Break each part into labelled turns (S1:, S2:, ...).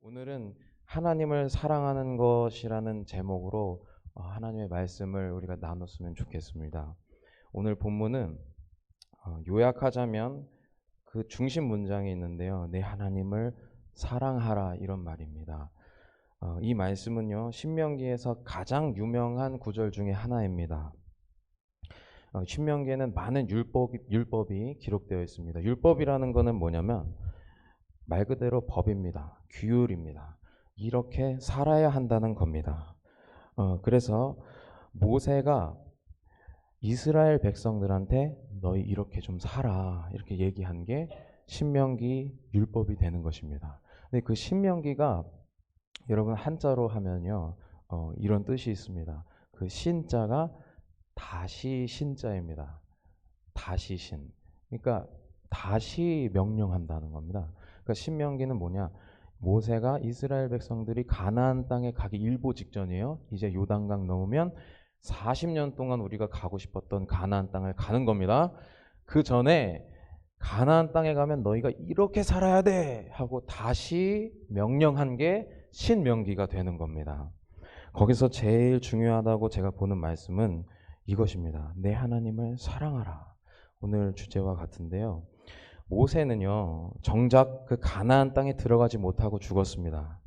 S1: 오늘은 하나님을 사랑하는 것이라는 제목으로 하나님의 말씀을 우리가 나눴으면 좋겠습니다. 오늘 본문은 요약하자면 그 중심 문장이 있는데요. 내 하나님을 사랑하라 이런 말입니다. 이 말씀은요, 신명기에서 가장 유명한 구절 중에 하나입니다. 신명기에는 많은 율법이 기록되어 있습니다. 율법이라는 것은 뭐냐면 말 그대로 법입니다. 규율입니다. 이렇게 살아야 한다는 겁니다. 그래서 모세가 이스라엘 백성들한테 너희 이렇게 좀 살아 이렇게 얘기한 게 신명기 율법이 되는 것입니다. 근데 그 신명기가 여러분 한자로 하면요 이런 뜻이 있습니다. 그 신자가 다시 신자입니다. 다시 신. 그러니까 다시 명령한다는 겁니다. 그러니까 신명기는 뭐냐? 모세가 이스라엘 백성들이 가나안 땅에 가기 일보 직전이에요. 이제 요단강 넘으면 40년 동안 우리가 가고 싶었던 가나안 땅을 가는 겁니다. 그 전에 가나안 땅에 가면 너희가 이렇게 살아야 돼 하고 다시 명령한 게 신명기가 되는 겁니다. 거기서 제일 중요하다고 제가 보는 말씀은 이것입니다. 내 하나님을 사랑하라. 오늘 주제와 같은데요. 모세는요, 정작 그 가나안 땅에 들어가지 못하고 죽었습니다.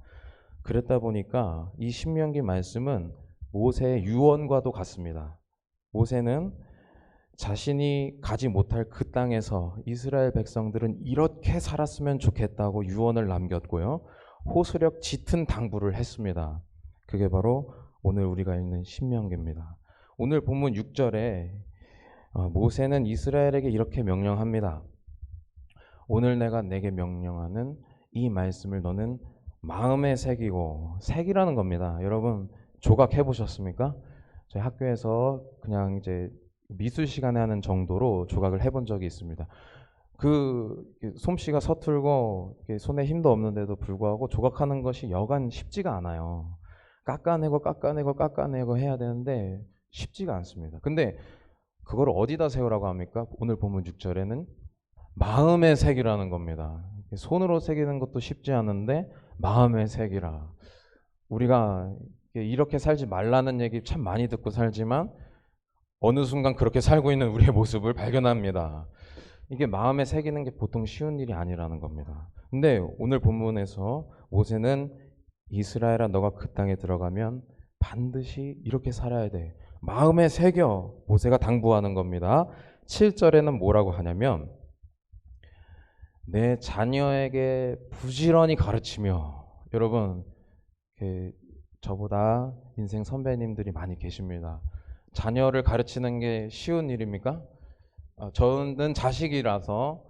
S1: 그랬다 보니까 이 신명기 말씀은 모세의 유언과도 같습니다. 모세는 자신이 가지 못할 그 땅에서 이스라엘 백성들은 이렇게 살았으면 좋겠다고 유언을 남겼고요. 호소력 짙은 당부를 했습니다. 그게 바로 오늘 우리가 읽는 신명기입니다. 오늘 본문 6절에 모세는 이스라엘에게 이렇게 명령합니다. 오늘 내가 내게 명령하는 이 말씀을 너는 마음에 새기고, 새기라는 겁니다. 여러분 조각해 보셨습니까? 저희 학교에서 그냥 이제 미술 시간에 하는 정도로 조각을 해본 적이 있습니다. 그 솜씨가 서툴고 손에 힘도 없는데도 불구하고 조각하는 것이 여간 쉽지가 않아요. 깎아내고 해야 되는데 쉽지가 않습니다. 근데 그걸 어디다 세우라고 합니까? 오늘 본문 6절에는 마음에 새기라는 겁니다. 손으로 새기는 것도 쉽지 않은데 마음에 새기라. 우리가 이렇게 살지 말라는 얘기 참 많이 듣고 살지만 어느 순간 그렇게 살고 있는 우리의 모습을 발견합니다. 이게 마음에 새기는 게 보통 쉬운 일이 아니라는 겁니다. 근데 오늘 본문에서 모세는 이스라엘아 너가 그 땅에 들어가면 반드시 이렇게 살아야 돼. 마음에 새겨. 모세가 당부하는 겁니다. 7절에는 뭐라고 하냐면 내 자녀에게 부지런히 가르치며. 여러분 저보다 인생 선배님들이 많이 계십니다. 자녀를 가르치는 게 쉬운 일입니까? 저는 자식이라서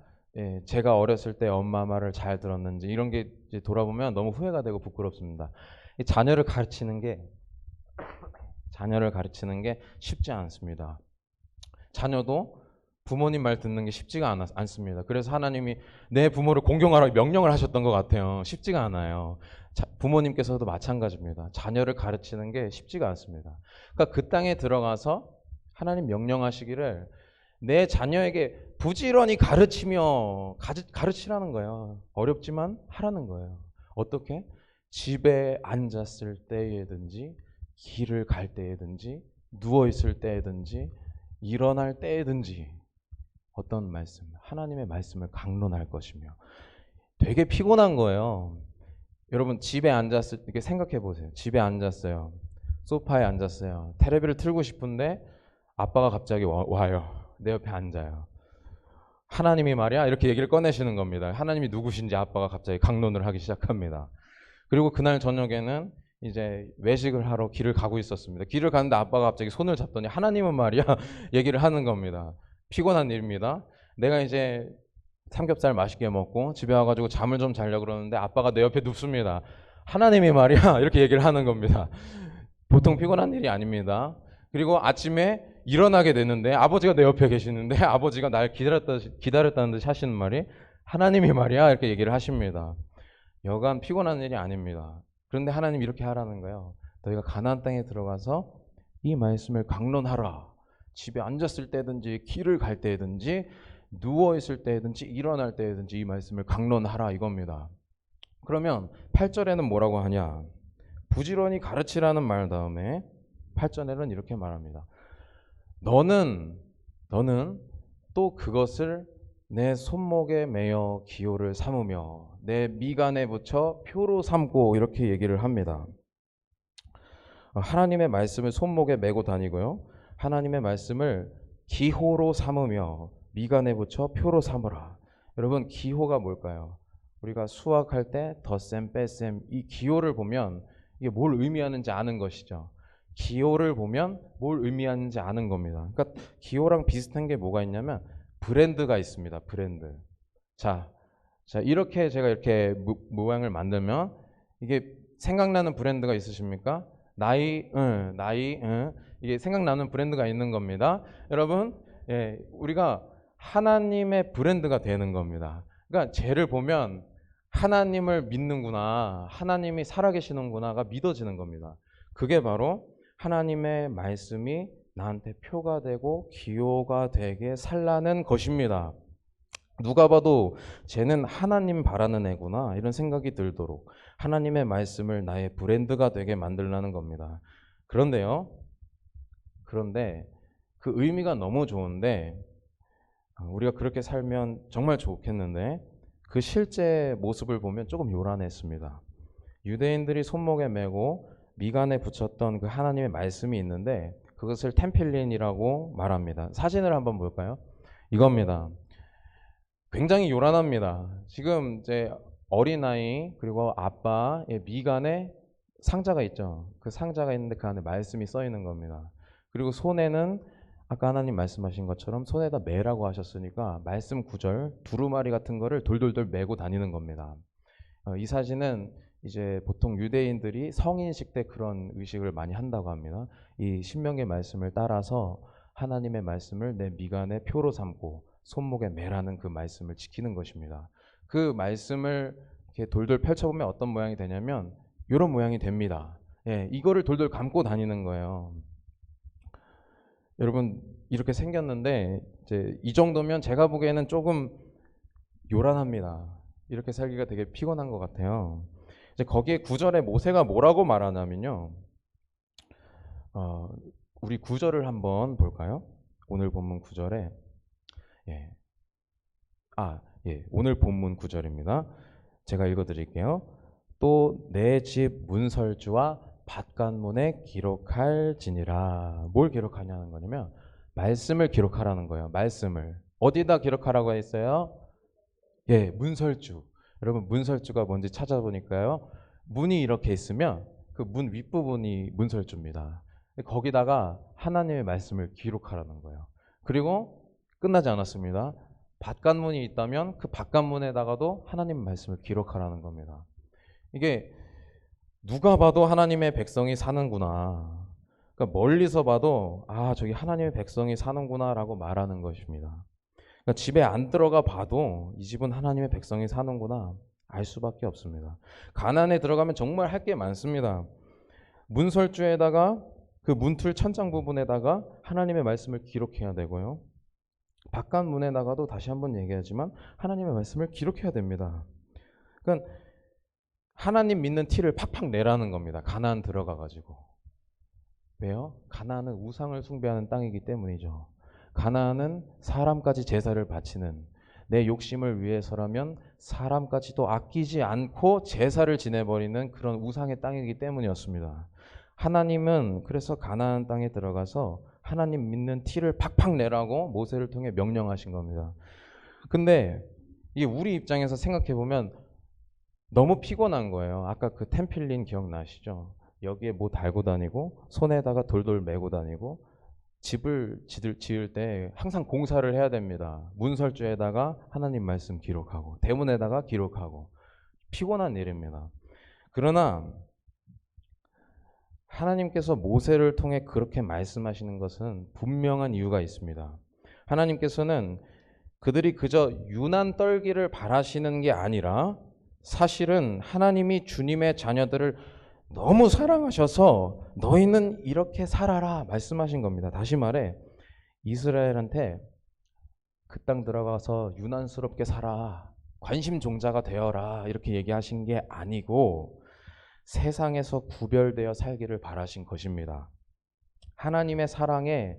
S1: 제가 어렸을 때 엄마 말을 잘 들었는지 이런 게 이제 돌아보면 너무 후회가 되고 부끄럽습니다. 자녀를 가르치는 게 쉽지 않습니다. 자녀도 부모님 말 듣는 게 쉽지가 않습니다. 그래서 하나님이 내 부모를 공경하라고 명령을 하셨던 것 같아요. 쉽지가 않아요. 부모님께서도 마찬가지입니다. 자녀를 가르치는 게 쉽지가 않습니다. 그러니까 그 땅에 들어가서 하나님 명령하시기를 내 자녀에게 부지런히 가르치라는 거예요. 어렵지만 하라는 거예요. 어떻게? 집에 앉았을 때에든지 길을 갈 때에든지 누워있을 때에든지 일어날 때에든지 어떤 말씀? 하나님의 말씀을 강론할 것이며. 되게 피곤한 거예요. 여러분 집에 앉았을 때 생각해 보세요. 집에 앉았어요. 소파에 앉았어요. 테레비를 틀고 싶은데 아빠가 갑자기 와요. 내 옆에 앉아요. 하나님이 말이야 이렇게 얘기를 꺼내시는 겁니다. 하나님이 누구신지 아빠가 갑자기 강론을 하기 시작합니다. 그리고 그날 저녁에는 이제 외식을 하러 길을 가고 있었습니다. 길을 가는데 아빠가 갑자기 손을 잡더니 하나님은 말이야 얘기를 하는 겁니다. 피곤한 일입니다. 내가 이제 삼겹살 맛있게 먹고 집에 와가지고 잠을 좀 자려고 그러는데 아빠가 내 옆에 눕습니다. 하나님이 말이야 이렇게 얘기를 하는 겁니다. 보통 피곤한 일이 아닙니다. 그리고 아침에 일어나게 되는데 아버지가 내 옆에 계시는데 아버지가 날 기다렸다는 듯이 하시는 말이 하나님이 말이야 이렇게 얘기를 하십니다. 여간 피곤한 일이 아닙니다. 그런데 하나님이 이렇게 하라는 거예요. 너희가 가나안 땅에 들어가서 이 말씀을 강론하라. 집에 앉았을 때든지 길을 갈 때든지 누워있을 때든지 일어날 때든지 이 말씀을 강론하라 이겁니다. 그러면 8절에는 뭐라고 하냐? 부지런히 가르치라는 말 다음에 8절에는 이렇게 말합니다. 너는 또 그것을 내 손목에 매어 기호를 삼으며 내 미간에 붙여 표로 삼고, 이렇게 얘기를 합니다. 하나님의 말씀을 손목에 메고 다니고요, 하나님의 말씀을 기호로 삼으며 미간에 붙여 표로 삼으라. 여러분, 기호가 뭘까요? 우리가 수학할 때 덧셈, 뺄셈, 이 기호를 보면 이게 뭘 의미하는지 아는 것이죠. 기호를 보면 뭘 의미하는지 아는 겁니다. 그러니까 기호랑 비슷한 게 뭐가 있냐면 브랜드가 있습니다. 브랜드. 자, 이렇게 제가 이렇게 모양을 만들면 이게 생각나는 브랜드가 있으십니까? 나이, 이게 생각나는 브랜드가 있는 겁니다. 여러분, 예, 우리가 하나님의 브랜드가 되는 겁니다. 그러니까 쟤를 보면 하나님을 믿는구나, 하나님이 살아계시는구나가 믿어지는 겁니다. 그게 바로 하나님의 말씀이 나한테 표가 되고 기호가 되게 살라는 것입니다. 누가 봐도 쟤는 하나님 바라는 애구나, 이런 생각이 들도록 하나님의 말씀을 나의 브랜드가 되게 만들라는 겁니다. 그런데 그 의미가 너무 좋은데 우리가 그렇게 살면 정말 좋겠는데 그 실제 모습을 보면 조금 요란했습니다. 유대인들이 손목에 메고 미간에 붙였던 그 하나님의 말씀이 있는데 그것을 템필린이라고 말합니다. 사진을 한번 볼까요? 이겁니다. 굉장히 요란합니다. 지금 이제 어린아이 그리고 아빠의 미간에 상자가 있죠. 그 상자가 있는데 그 안에 말씀이 써 있는 겁니다. 그리고 손에는 아까 하나님 말씀하신 것처럼 손에다 매라고 하셨으니까 말씀 구절, 두루마리 같은 거를 돌돌돌 메고 다니는 겁니다. 이 사진은 이제 보통 유대인들이 성인식 때 그런 의식을 많이 한다고 합니다. 이 신명기의 말씀을 따라서 하나님의 말씀을 내 미간에 표로 삼고 손목에 매라는 그 말씀을 지키는 것입니다. 그 말씀을 이렇게 돌돌 펼쳐보면 어떤 모양이 되냐면 이런 모양이 됩니다. 예, 이거를 돌돌 감고 다니는 거예요. 여러분, 이렇게 생겼는데 이제 이 정도면 제가 보기에는 조금 요란합니다. 이렇게 살기가 되게 피곤한 것 같아요. 이제 거기에 9절에 모세가 뭐라고 말하냐면요. 우리 9절을 한번 볼까요? 오늘 본문 9절에 오늘 본문 9절입니다. 제가 읽어드릴게요. 또 내 집 문설주와 밭간문에 기록할지니라. 뭘 기록하냐는 거냐면 말씀을 기록하라는 거예요. 말씀을 어디다 기록하라고 했어요? 문설주. 여러분, 문설주가 뭔지 찾아보니까요, 문이 이렇게 있으면 그 문 윗부분이 문설주입니다. 거기다가 하나님의 말씀을 기록하라는 거예요. 그리고 끝나지 않았습니다. 밭간문이 있다면 그 밭간문에다가도 하나님 말씀을 기록하라는 겁니다. 이게 누가 봐도 하나님의 백성이 사는구나, 그러니까 멀리서 봐도 저기 하나님의 백성이 사는구나 라고 말하는 것입니다. 그러니까 집에 안 들어가 봐도 이 집은 하나님의 백성이 사는구나 알 수밖에 없습니다. 가나안에 들어가면 정말 할 게 많습니다. 문설주에다가 그 문틀 천장 부분에다가 하나님의 말씀을 기록해야 되고요, 밭간문에다가도 다시 한번 얘기하지만 하나님의 말씀을 기록해야 됩니다. 그러니까 하나님 믿는 티를 팍팍 내라는 겁니다. 가나안 들어가가지고. 왜요? 가나안은 우상을 숭배하는 땅이기 때문이죠. 가나안은 사람까지 제사를 바치는, 내 욕심을 위해서라면 사람까지도 아끼지 않고 제사를 지내버리는 그런 우상의 땅이기 때문이었습니다. 하나님은 그래서 가나안 땅에 들어가서 하나님 믿는 티를 팍팍 내라고 모세를 통해 명령하신 겁니다. 근데 이게 우리 입장에서 생각해보면 너무 피곤한 거예요. 아까 그 템필린 기억나시죠? 여기에 뭐 달고 다니고 손에다가 돌돌 메고 다니고 집을 지을 때 항상 공사를 해야 됩니다. 문설주에다가 하나님 말씀 기록하고 대문에다가 기록하고 피곤한 일입니다. 그러나 하나님께서 모세를 통해 그렇게 말씀하시는 것은 분명한 이유가 있습니다. 하나님께서는 그들이 그저 유난 떨기를 바라시는 게 아니라 사실은 하나님이 주님의 자녀들을 너무 사랑하셔서 너희는 이렇게 살아라 말씀하신 겁니다. 다시 말해 이스라엘한테 그 땅 들어가서 유난스럽게 살아, 관심 종자가 되어라 이렇게 얘기하신 게 아니고 세상에서 구별되어 살기를 바라신 것입니다. 하나님의 사랑에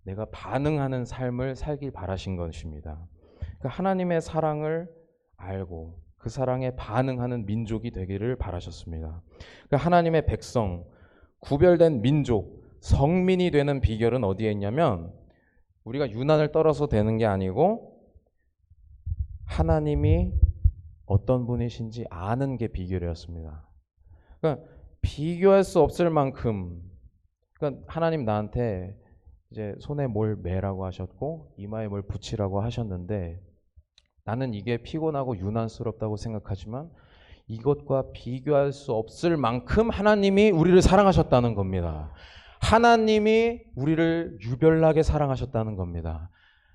S1: 내가 반응하는 삶을 살길 바라신 것입니다. 그러니까 하나님의 사랑을 알고 그 사랑에 반응하는 민족이 되기를 바라셨습니다. 그러니까 하나님의 백성, 구별된 민족, 성민이 되는 비결은 어디에 있냐면 우리가 유난을 떨어서 되는 게 아니고 하나님이 어떤 분이신지 아는 게 비결이었습니다. 그러니까 비교할 수 없을 만큼, 그러니까 하나님 나한테 이제 손에 뭘 매라고 하셨고 이마에 뭘 붙이라고 하셨는데 나는 이게 피곤하고 유난스럽다고 생각하지만 이것과 비교할 수 없을 만큼 하나님이 우리를 사랑하셨다는 겁니다. 하나님이 우리를 유별나게 사랑하셨다는 겁니다.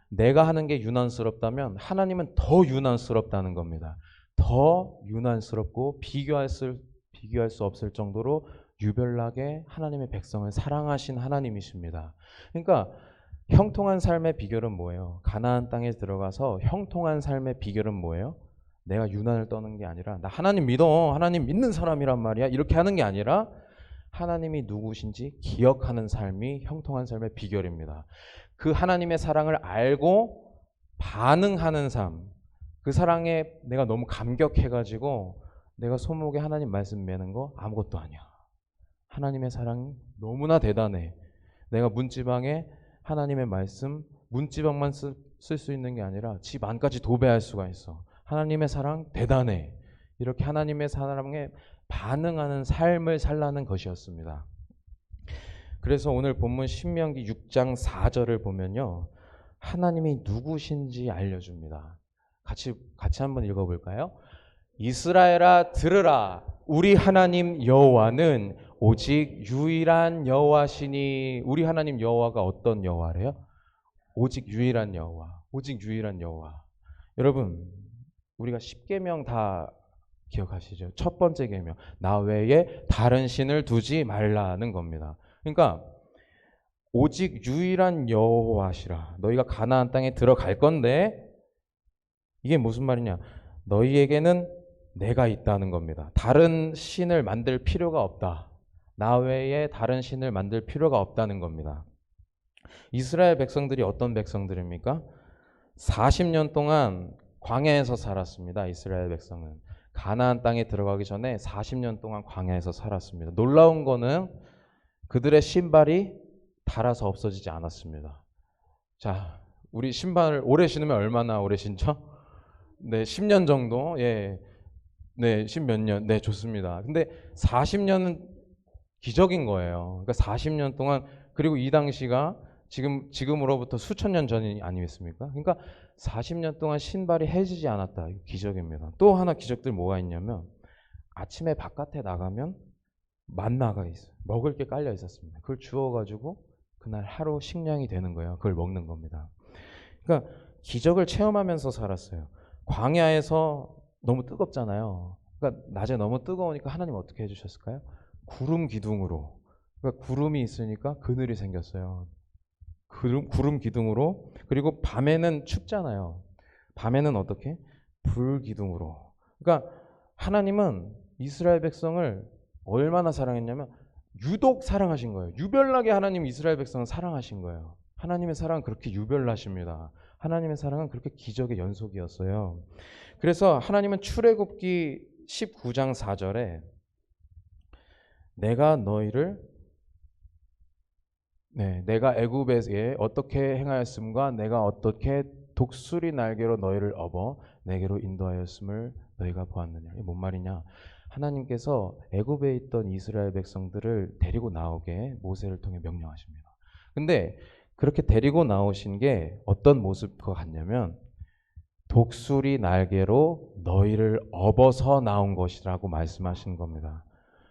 S1: 내가 하는 게 유난스럽다면 하나님은 더 유난스럽다는 겁니다. 더 유난스럽고 비교할 수 없을 정도로 유별나게 하나님의 백성을 사랑하신 하나님이십니다. 그러니까 형통한 삶의 비결은 뭐예요? 가나안 땅에 들어가서 형통한 삶의 비결은 뭐예요? 내가 유난을 떠는 게 아니라 나 하나님 믿어, 하나님 믿는 사람이란 말이야 이렇게 하는 게 아니라 하나님이 누구신지 기억하는 삶이 형통한 삶의 비결입니다. 그 하나님의 사랑을 알고 반응하는 삶, 그 사랑에 내가 너무 감격해가지고 내가 손목에 하나님 말씀 매는 거 아무것도 아니야. 하나님의 사랑이 너무나 대단해. 내가 문지방에 하나님의 말씀 문지방만 쓸 수 있는 게 아니라 집 안까지 도배할 수가 있어. 하나님의 사랑 대단해. 이렇게 하나님의 사랑에 반응하는 삶을 살라는 것이었습니다. 그래서 오늘 본문 신명기 6장 4절을 보면요, 하나님이 누구신지 알려줍니다. 같이 한번 읽어볼까요? 이스라엘아 들으라, 우리 하나님 여호와는 오직 유일한 여호와시니. 우리 하나님 여호와가 어떤 여호와래요? 오직 유일한 여호와. 오직 유일한 여호와. 여러분, 우리가 10계명 다 기억하시죠? 첫 번째 계명, 나 외에 다른 신을 두지 말라는 겁니다. 그러니까 오직 유일한 여호와시라. 너희가 가나안 땅에 들어갈 건데 이게 무슨 말이냐? 너희에게는 내가 있다는 겁니다. 다른 신을 만들 필요가 없다. 나 외에 다른 신을 만들 필요가 없다는 겁니다. 이스라엘 백성들이 어떤 백성들입니까? 40년 동안 광야에서 살았습니다. 이스라엘 백성은 가나안 땅에 들어가기 전에 40년 동안 광야에서 살았습니다. 놀라운 거는 그들의 신발이 닳아서 없어지지 않았습니다. 자, 우리 신발을 오래 신으면 얼마나 오래 신죠? 네, 10년 정도. 예. 네, 10몇 년. 네, 좋습니다. 근데 40년은 기적인 거예요. 그러니까 40년 동안, 그리고 이 당시가 지금으로부터 수천 년 전이 아니겠습니까? 그러니까 40년 동안 신발이 해지지 않았다. 이거 기적입니다. 또 하나 기적들 뭐가 있냐면 아침에 바깥에 나가면 만나가 있어요. 먹을 게 깔려 있었습니다. 그걸 주워가지고 그날 하루 식량이 되는 거예요. 그걸 먹는 겁니다. 그러니까 기적을 체험하면서 살았어요. 광야에서 너무 뜨겁잖아요. 그러니까 낮에 너무 뜨거우니까 하나님 어떻게 해주셨을까요? 구름 기둥으로. 그러니까 구름이 있으니까 그늘이 생겼어요. 구름 기둥으로. 그리고 밤에는 춥잖아요. 밤에는 어떻게? 불 기둥으로. 그러니까 하나님은 이스라엘 백성을 얼마나 사랑했냐면 유독 사랑하신 거예요. 유별나게 하나님 이스라엘 백성을 사랑하신 거예요. 하나님의 사랑은 그렇게 유별나십니다. 하나님의 사랑은 그렇게 기적의 연속이었어요. 그래서 하나님은 출애굽기 19장 4절에 내가 애굽에 어떻게 행하였음과 내가 어떻게 독수리 날개로 너희를 업어 내게로 인도하였음을 너희가 보았느냐. 이게 뭔 말이냐? 하나님께서 애굽에 있던 이스라엘 백성들을 데리고 나오게 모세를 통해 명령하십니다. 근데 그렇게 데리고 나오신 게 어떤 모습과 같냐면 독수리 날개로 너희를 업어서 나온 것이라고 말씀하시는 겁니다.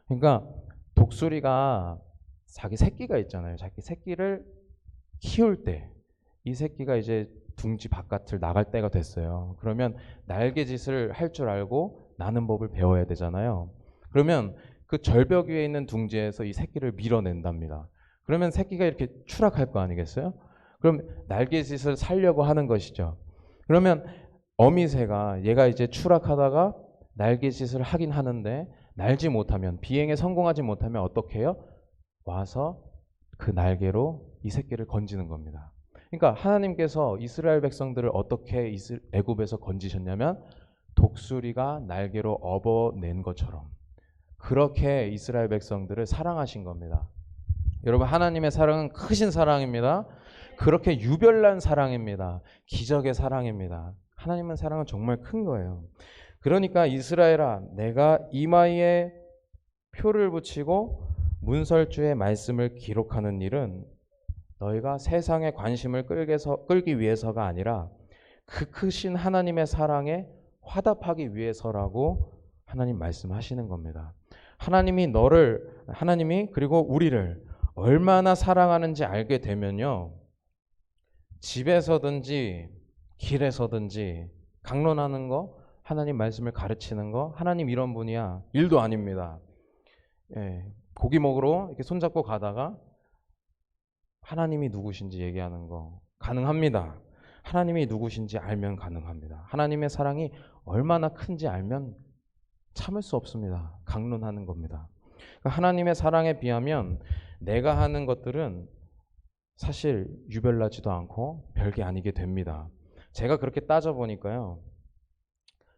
S1: 그러니까 독수리가 자기 새끼가 있잖아요. 자기 새끼를 키울 때 이 새끼가 이제 둥지 바깥을 나갈 때가 됐어요. 그러면 날개짓을 할 줄 알고 나는 법을 배워야 되잖아요. 그러면 그 절벽 위에 있는 둥지에서 이 새끼를 밀어낸답니다. 그러면 새끼가 이렇게 추락할 거 아니겠어요? 그럼 날개짓을 살려고 하는 것이죠. 그러면 어미새가 얘가 이제 추락하다가 날갯짓을 하긴 하는데 날지 못하면, 비행에 성공하지 못하면 어떻게 해요? 와서 그 날개로 이 새끼를 건지는 겁니다. 그러니까 하나님께서 이스라엘 백성들을 어떻게 애굽에서 건지셨냐면 독수리가 날개로 업어낸 것처럼 그렇게 이스라엘 백성들을 사랑하신 겁니다. 여러분, 하나님의 사랑은 크신 사랑입니다. 그렇게 유별난 사랑입니다. 기적의 사랑입니다. 하나님의 사랑은 정말 큰 거예요. 그러니까 이스라엘아, 내가 이마에 표를 붙이고 문설주의 말씀을 기록하는 일은 너희가 세상의 관심을 끌기 위해서가 아니라 그 크신 하나님의 사랑에 화답하기 위해서라고 하나님 말씀하시는 겁니다. 하나님이 그리고 우리를 얼마나 사랑하는지 알게 되면요, 집에서든지 길에서든지 강론하는 거, 하나님 말씀을 가르치는 거, 하나님 이런 분이야, 일도 아닙니다. 고기 먹으러 이렇게 손잡고 가다가 하나님이 누구신지 얘기하는 거 가능합니다. 하나님이 누구신지 알면 가능합니다. 하나님의 사랑이 얼마나 큰지 알면 참을 수 없습니다. 강론하는 겁니다. 그러니까 하나님의 사랑에 비하면 내가 하는 것들은 사실 유별나지도 않고 별게 아니게 됩니다. 제가 그렇게 따져보니까요,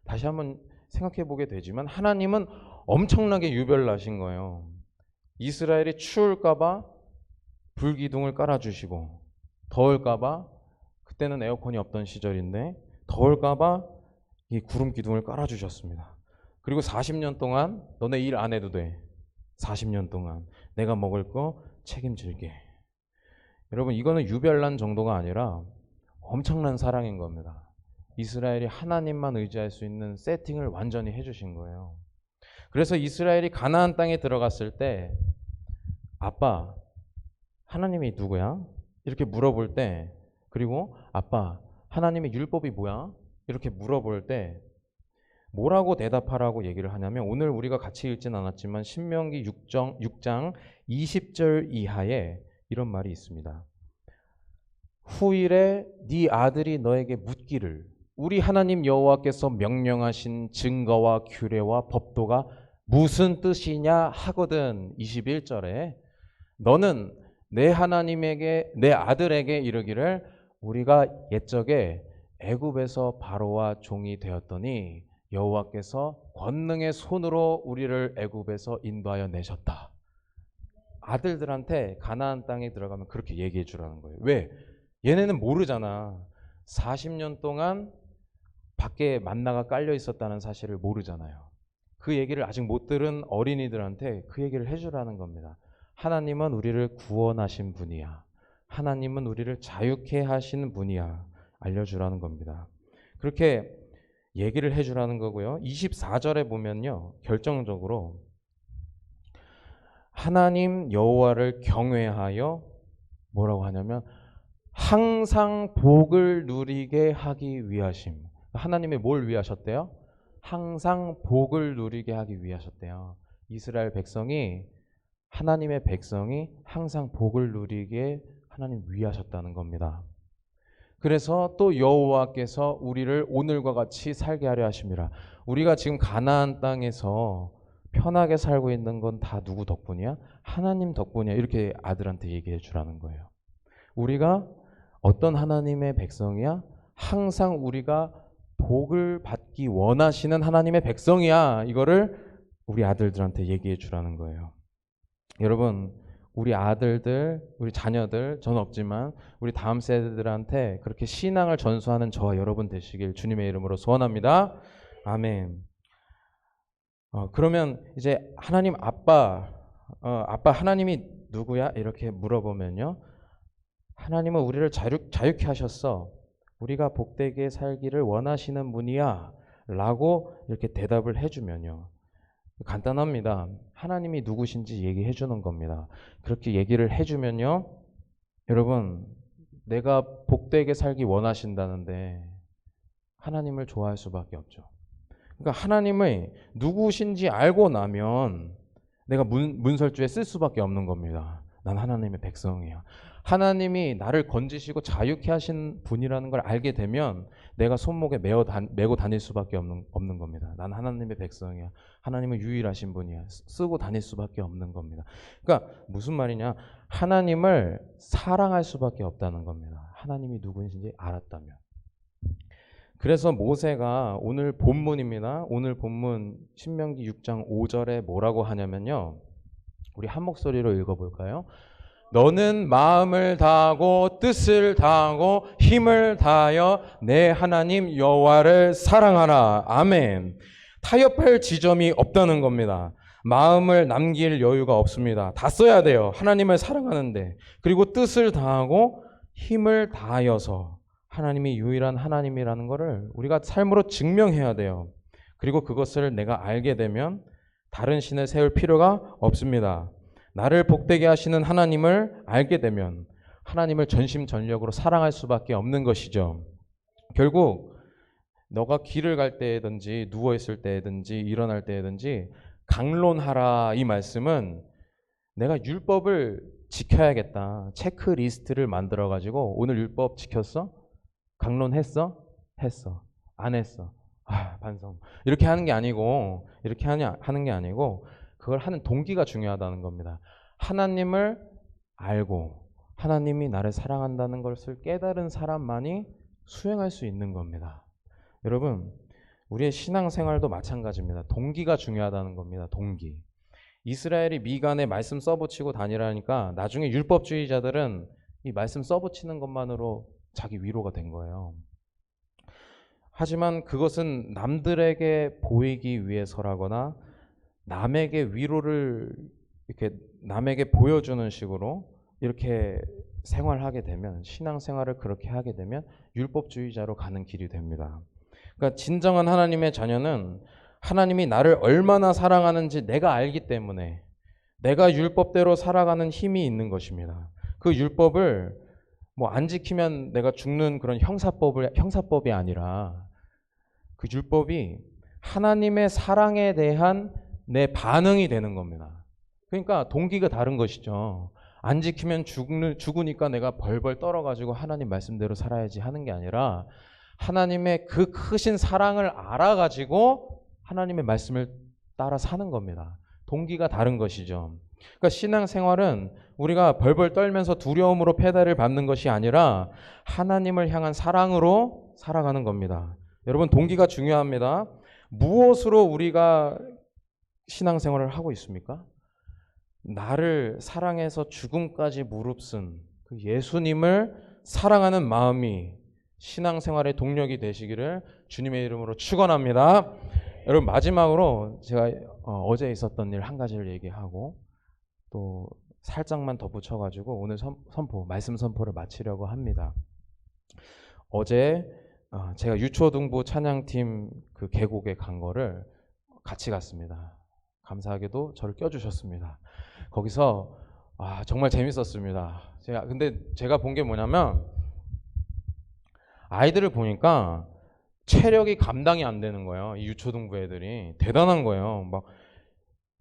S1: 다시 한번 생각해 보게 되지만 하나님은 엄청나게 유별나신 거예요. 이스라엘이 추울까봐 불기둥을 깔아주시고, 더울까봐, 그때는 에어컨이 없던 시절인데 더울까봐 이 구름 기둥을 깔아주셨습니다. 그리고 40년 동안 너네 일 안 해도 돼. 40년 동안 내가 먹을 거 책임질게. 여러분, 이거는 유별난 정도가 아니라 엄청난 사랑인 겁니다. 이스라엘이 하나님만 의지할 수 있는 세팅을 완전히 해주신 거예요. 그래서 이스라엘이 가나안 땅에 들어갔을 때 아빠, 하나님이 누구야? 이렇게 물어볼 때, 그리고 아빠, 하나님의 율법이 뭐야? 이렇게 물어볼 때 뭐라고 대답하라고 얘기를 하냐면, 오늘 우리가 같이 읽진 않았지만 신명기 6장 20절 이하에 이런 말이 있습니다. 후일에 네 아들이 너에게 묻기를 우리 하나님 여호와께서 명령하신 증거와 규례와 법도가 무슨 뜻이냐 하거든. 21절에 너는 내 하나님에게, 내 아들에게 이르기를 우리가 옛적에 애굽에서 바로와 종이 되었더니 여호와께서 권능의 손으로 우리를 애굽에서 인도하여 내셨다. 아들들한테 가나안 땅에 들어가면 그렇게 얘기해 주라는 거예요. 왜? 얘네는 모르잖아. 40년 동안 밖에 만나가 깔려 있었다는 사실을 모르잖아요. 그 얘기를 아직 못 들은 어린이들한테 그 얘기를 해주라는 겁니다. 하나님은 우리를 구원하신 분이야. 하나님은 우리를 자유케 하시는 분이야. 알려주라는 겁니다. 그렇게 얘기를 해주라는 거고요. 24절에 보면요, 결정적으로 하나님 여호와를 경외하여 뭐라고 하냐면 항상 복을 누리게 하기 위하심. 하나님이 뭘 위하셨대요? 항상 복을 누리게 하기 위하셨대요. 이스라엘 백성이, 하나님의 백성이 항상 복을 누리게 하나님 위하셨다는 겁니다. 그래서 또 여호와께서 우리를 오늘과 같이 살게 하려 하심이라. 우리가 지금 가나안 땅에서 편하게 살고 있는 건 다 누구 덕분이야? 하나님 덕분이야. 이렇게 아들한테 얘기해 주라는 거예요. 우리가 어떤 하나님의 백성이야? 항상 우리가 복을 받기 원하시는 하나님의 백성이야. 이거를 우리 아들들한테 얘기해 주라는 거예요. 여러분, 우리 아들들, 우리 자녀들, 전 없지만 우리 다음 세대들한테 그렇게 신앙을 전수하는 저와 여러분 되시길 주님의 이름으로 소원합니다. 아멘. 그러면 이제 하나님 아빠 하나님이 누구야? 이렇게 물어보면요, 하나님은 우리를 자유케 하셨어. 우리가 복되게 살기를 원하시는 분이야 라고 이렇게 대답을 해주면요, 간단합니다. 하나님이 누구신지 얘기해 주는 겁니다. 그렇게 얘기를 해주면요, 여러분, 내가 복되게 살기 원하신다는데 하나님을 좋아할 수밖에 없죠. 그러니까 하나님의 누구신지 알고 나면 내가 문설주에 쓸 수밖에 없는 겁니다. 난 하나님의 백성이야. 하나님이 나를 건지시고 자유케 하신 분이라는 걸 알게 되면 내가 손목에 메고 다닐 수밖에 없는 겁니다. 난 하나님의 백성이야. 하나님은 유일하신 분이야. 쓰고 다닐 수밖에 없는 겁니다. 그러니까 무슨 말이냐? 하나님을 사랑할 수밖에 없다는 겁니다. 하나님이 누구인지 알았다면. 그래서 모세가 오늘 본문입니다. 오늘 본문 신명기 6장 5절에 뭐라고 하냐면요. 우리 한 목소리로 읽어볼까요? 너는 마음을 다하고 뜻을 다하고 힘을 다하여 내 하나님 여호와를 사랑하라. 아멘. 타협할 지점이 없다는 겁니다. 마음을 남길 여유가 없습니다. 다 써야 돼요. 하나님을 사랑하는데. 그리고 뜻을 다하고 힘을 다하여서 하나님이 유일한 하나님이라는 것을 우리가 삶으로 증명해야 돼요. 그리고 그것을 내가 알게 되면 다른 신을 세울 필요가 없습니다. 나를 복되게 하시는 하나님을 알게 되면 하나님을 전심전력으로 사랑할 수밖에 없는 것이죠. 결국 너가 길을 갈 때든지 누워있을 때든지 일어날 때든지 강론하라, 이 말씀은 내가 율법을 지켜야겠다, 체크리스트를 만들어가지고 오늘 율법 지켰어? 강론했어? 했어. 안 했어. 반성. 이렇게 하는 게 아니고, 하는 게 아니고, 그걸 하는 동기가 중요하다는 겁니다. 하나님을 알고 하나님이 나를 사랑한다는 것을 깨달은 사람만이 수행할 수 있는 겁니다. 여러분, 우리의 신앙생활도 마찬가지입니다. 동기가 중요하다는 겁니다. 동기. 이스라엘이 미간에 말씀 써붙이고 다니라니까 나중에 율법주의자들은 이 말씀 써붙이는 것만으로 자기 위로가 된 거예요. 하지만 그것은 남들에게 보이기 위해서라거나 남에게 위로를 이렇게 남에게 보여주는 식으로 이렇게 생활하게 되면, 신앙생활을 그렇게 하게 되면 율법주의자로 가는 길이 됩니다. 그러니까 진정한 하나님의 자녀는 하나님이 나를 얼마나 사랑하는지 내가 알기 때문에 내가 율법대로 살아가는 힘이 있는 것입니다. 그 율법을 뭐 안 지키면 내가 죽는 그런 형사법이 아니라 그 율법이 하나님의 사랑에 대한 내 반응이 되는 겁니다. 그러니까 동기가 다른 것이죠. 안 지키면 죽으니까 내가 벌벌 떨어가지고 하나님 말씀대로 살아야지 하는 게 아니라 하나님의 그 크신 사랑을 알아가지고 하나님의 말씀을 따라 사는 겁니다. 동기가 다른 것이죠. 그러니까 신앙생활은 우리가 벌벌 떨면서 두려움으로 페달을 밟는 것이 아니라 하나님을 향한 사랑으로 살아가는 겁니다. 여러분, 동기가 중요합니다. 무엇으로 우리가 신앙생활을 하고 있습니까? 나를 사랑해서 죽음까지 무릅쓴 그 예수님을 사랑하는 마음이 신앙생활의 동력이 되시기를 주님의 이름으로 축원합니다. 여러분, 마지막으로 제가 어제 있었던 일 한 가지를 얘기하고 또 살짝만 덧붙여가지고 오늘 말씀 선포를 마치려고 합니다. 어제 제가 유초등부 찬양팀 그 계곡에 간 거를 같이 갔습니다. 감사하게도 저를 껴주셨습니다. 거기서 정말 재밌었습니다. 근데 제가 본 게 뭐냐면 아이들을 보니까 체력이 감당이 안 되는 거예요. 이 유초등부 애들이 대단한 거예요. 막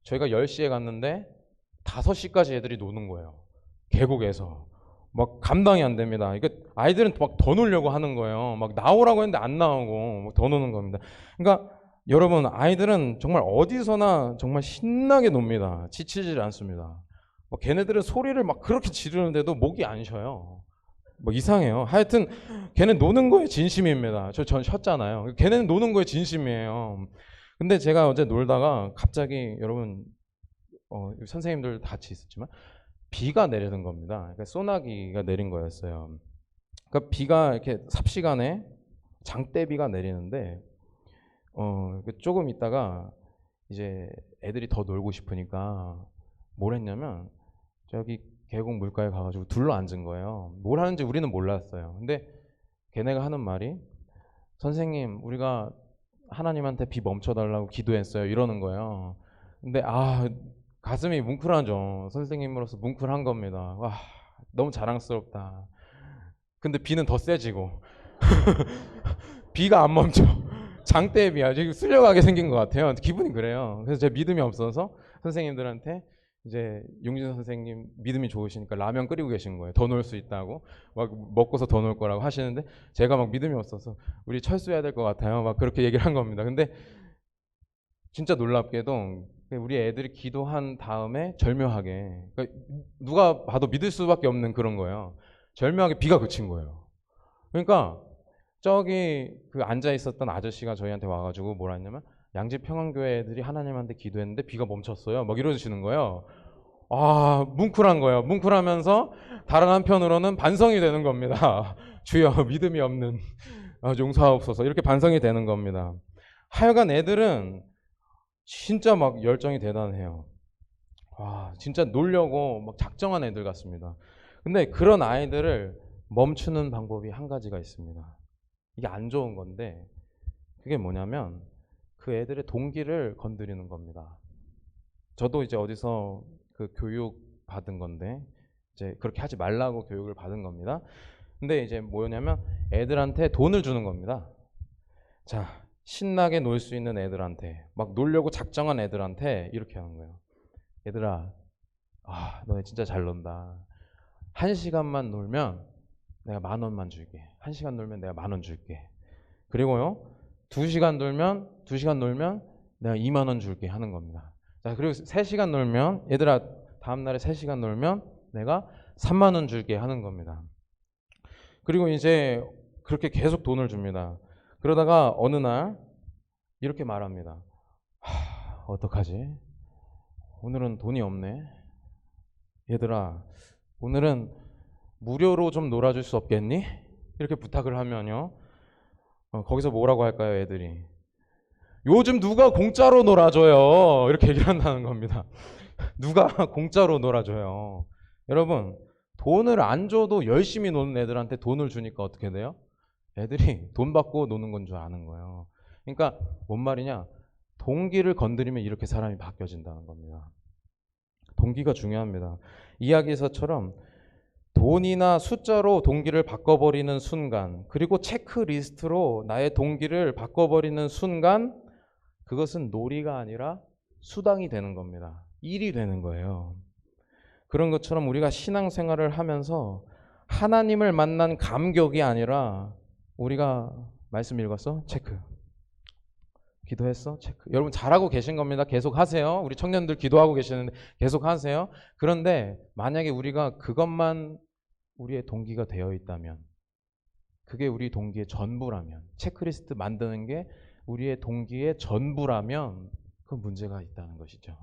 S1: 저희가 10시에 갔는데 5시까지 애들이 노는 거예요. 계곡에서. 막 감당이 안 됩니다. 이거 아이들은 막 더 놀려고 하는 거예요. 막 나오라고 했는데 안 나오고 막 더 노는 겁니다. 그러니까 여러분, 아이들은 정말 어디서나 정말 신나게 놉니다. 지치질 않습니다. 걔네들은 소리를 막 그렇게 지르는데도 목이 안 쉬어요. 뭐 이상해요. 하여튼 걔네 노는 거에 진심입니다. 전 쉬었잖아요. 걔네는 노는 거에 진심이에요. 근데 제가 어제 놀다가 갑자기 여러분 선생님들 같이 있었지만 비가 내리는 겁니다. 그러니까 소나기가 내린 거였어요. 그러니까 비가 이렇게 삽시간에 장대비가 내리는데 조금 있다가 이제 애들이 더 놀고 싶으니까 뭘 했냐면 저기 계곡 물가에 가가지고 둘러 앉은 거예요. 뭘 하는지 우리는 몰랐어요. 근데 걔네가 하는 말이 선생님, 우리가 하나님한테 비 멈춰달라고 기도했어요, 이러는 거예요. 근데 가슴이 뭉클하죠. 선생님으로서 뭉클한 겁니다. 와, 너무 자랑스럽다. 근데 비는 더 세지고 비가 안 멈춰. 장대에 비야. 지금 쓸려가게 생긴 것 같아요. 기분이 그래요. 그래서 제가 믿음이 없어서 선생님들한테 이제 용진 선생님 믿음이 좋으시니까 라면 끓이고 계신 거예요. 더 넣을 수 있다고 막 먹고서 더 넣을 거라고 하시는데 제가 막 믿음이 없어서 우리 철수해야 될 것 같아요. 막 그렇게 얘기를 한 겁니다. 근데 진짜 놀랍게도 우리 애들이 기도한 다음에 절묘하게 그러니까 누가 봐도 믿을 수밖에 없는 그런 거예요. 절묘하게 비가 그친 거예요. 그러니까 저기 그 앉아 있었던 아저씨가 저희한테 와가지고 뭐라 했냐면 양지평안교회 애들이 하나님한테 기도했는데 비가 멈췄어요. 막 이러시는 거예요. 아, 뭉클한 거예요. 뭉클하면서 다른 한편으로는 반성이 되는 겁니다. 주여 믿음이 없는 용서하옵소서 이렇게 반성이 되는 겁니다. 하여간 애들은 진짜 막 열정이 대단해요. 와, 진짜 놀려고 막 작정한 애들 같습니다. 근데 그런 아이들을 멈추는 방법이 한 가지가 있습니다. 이게 안 좋은 건데 그게 뭐냐면 그 애들의 동기를 건드리는 겁니다. 저도 이제 어디서 그 교육 받은 건데 이제 그렇게 하지 말라고 교육을 받은 겁니다. 근데 이제 뭐냐면 애들한테 돈을 주는 겁니다. 자, 신나게 놀 수 있는 애들한테 막 놀려고 작정한 애들한테 이렇게 하는 거예요. 얘들아, 너네 진짜 잘 논다. 1시간만 놀면 내가 10,000원만 줄게. 1시간 놀면 내가 10,000원 줄게. 그리고요, 2시간 놀면 내가 20,000원 줄게 하는 겁니다. 자, 그리고 3시간 놀면 얘들아 다음날에 3시간 놀면 내가 30,000원 줄게 하는 겁니다. 그리고 이제 그렇게 계속 돈을 줍니다. 그러다가 어느 날 이렇게 말합니다. 어떡하지? 오늘은 돈이 없네. 얘들아, 오늘은 무료로 좀 놀아줄 수 없겠니? 이렇게 부탁을 하면요. 거기서 뭐라고 할까요, 애들이? 요즘 누가 공짜로 놀아줘요? 이렇게 얘기를 한다는 겁니다. 누가 공짜로 놀아줘요? 여러분, 돈을 안 줘도 열심히 노는 애들한테 돈을 주니까 어떻게 돼요? 애들이 돈 받고 노는 건 줄 아는 거예요. 그러니까 뭔 말이냐? 동기를 건드리면 이렇게 사람이 바뀌어진다는 겁니다. 동기가 중요합니다. 이야기에서처럼 돈이나 숫자로 동기를 바꿔버리는 순간, 그리고 체크리스트로 나의 동기를 바꿔버리는 순간, 그것은 놀이가 아니라 수당이 되는 겁니다. 일이 되는 거예요. 그런 것처럼 우리가 신앙생활을 하면서 하나님을 만난 감격이 아니라 우리가 말씀 읽었어? 체크. 기도했어? 체크. 여러분 잘하고 계신 겁니다. 계속 하세요. 우리 청년들 기도하고 계시는데 계속 하세요. 그런데 만약에 우리가 그것만 우리의 동기가 되어 있다면, 그게 우리 동기의 전부라면, 체크리스트 만드는 게 우리의 동기의 전부라면 그 문제가 있다는 것이죠.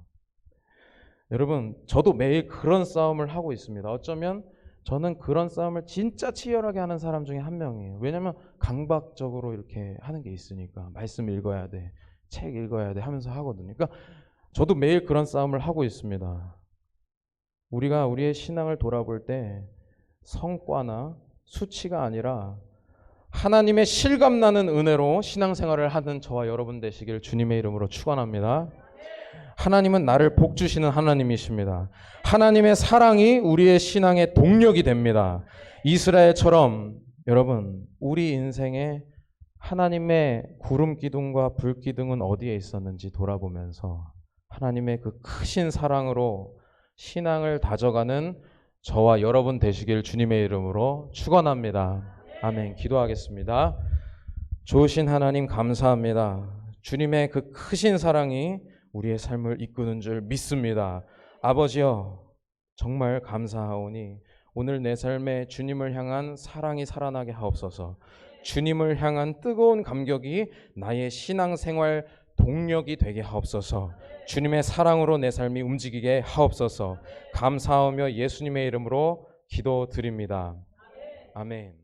S1: 여러분, 저도 매일 그런 싸움을 하고 있습니다. 어쩌면 저는 그런 싸움을 진짜 치열하게 하는 사람 중에 한 명이에요. 왜냐하면 강박적으로 이렇게 하는 게 있으니까. 말씀 읽어야 돼, 책 읽어야 돼 하면서 하거든요. 그러니까 저도 매일 그런 싸움을 하고 있습니다. 우리가 우리의 신앙을 돌아볼 때 성과나 수치가 아니라 하나님의 실감나는 은혜로 신앙생활을 하는 저와 여러분 되시길 주님의 이름으로 축원합니다. 하나님은 나를 복주시는 하나님이십니다. 하나님의 사랑이 우리의 신앙의 동력이 됩니다. 이스라엘처럼 여러분, 우리 인생에 하나님의 구름 기둥과 불 기둥은 어디에 있었는지 돌아보면서 하나님의 그 크신 사랑으로 신앙을 다져가는 저와 여러분 되시길 주님의 이름으로 축원합니다. 아멘. 기도하겠습니다. 좋으신 하나님 감사합니다. 주님의 그 크신 사랑이 우리의 삶을 이끄는 줄 믿습니다. 아버지여, 정말 감사하오니 오늘 내 삶에 주님을 향한 사랑이 살아나게 하옵소서. 주님을 향한 뜨거운 감격이 나의 신앙생활 동력이 되게 하옵소서. 주님의 사랑으로 내 삶이 움직이게 하옵소서. 감사하며 예수님의 이름으로 기도드립니다. 아멘.